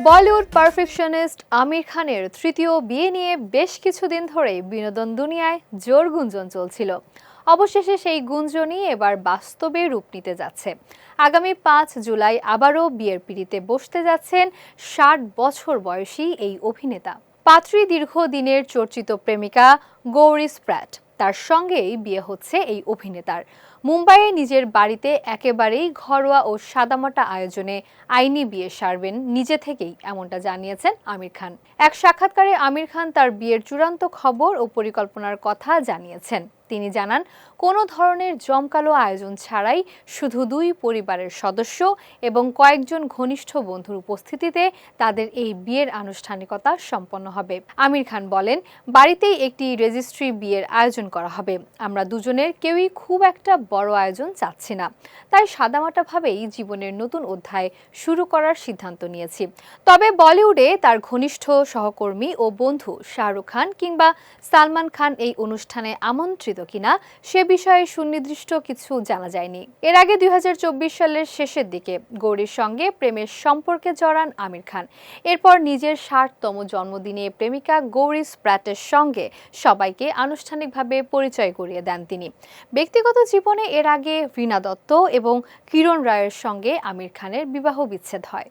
Bollywood perfectionist আমির খানের তৃতীয় বিয়ে নিয়ে বেশ কিছুদিন ধরেই বিনোদন দুনিয়ায় জোর গুঞ্জন চলছিল। অবশেষে সেই গুঞ্জনই এবার বাস্তবে রূপ নিতে যাচ্ছে। আগামী 5 জুলাই আবারও বিয়ের পিঁড়িতে বসতে যাচ্ছেন 60 বছর বয়সী এই অভিনেতা। পাত্রী দীর্ঘদিনের চর্চিত প্রেমিকা গৌরি স্প্র্যাট, তার সঙ্গেই বিয়ে হচ্ছে এই অভিনেতার। মুম্বাইয়ে নিজের বাড়িতে একেবারেই ঘরোয়া ও সাদামাটা আয়োজনে আইনি বিয়ে সারবেন নিজে থেকেই, এমনটা জানিয়েছেন আমির খান। এক সাক্ষাৎকারে আমির খান তার বিয়ের চূড়ান্ত খবর ও পরিকল্পনার কথা জানিয়েছেন। তিনি জানান, কোনো ধরনের জমকালো আয়োজন ছাড়াই শুধু দুই পরিবারের সদস্য এবং কয়েকজন ঘনিষ্ঠ বন্ধুর উপস্থিতিতে তাদের এই বিয়ের আনুষ্ঠানিকতা সম্পন্ন হবে। আমির খান বলেন, বাড়িতেই একটি রেজিস্ট্রি বিয়ের আয়োজন করা হবে। আমরা দুজনের কেউই খুব একটা বড় আয়োজন চাচ্ছি না, তাই সাদামাটাভাবেই জীবনের নতুন অধ্যায় শুরু করার সিদ্ধান্ত নিয়েছি। তবে বলিউডে তার ঘনিষ্ঠ সহকর্মী ও বন্ধু শাহরুখ খান কিংবা সালমান খান এই অনুষ্ঠানে আমন্ত্রিত কিনা সে বিষয়ে সুনির্দিষ্ট কিছু জানা যায়নি। এর আগে 2024 সালের শেষের দিকে গৌরীর সঙ্গে প্রেমের সম্পর্কে জড়ান আমির খান। এরপর নিজের 60তম জন্মদিনে প্রেমিকা গৌরী স্প্র্যাটের সঙ্গে সবাইকে আনুষ্ঠানিকভাবে পরিচয় করিয়ে দেন তিনি। ব্যক্তিগত জীবনে এর আগে রীনা দত্ত এবং কিরণ রায়ের সঙ্গে আমির খানের বিবাহ বিচ্ছেদ হয়।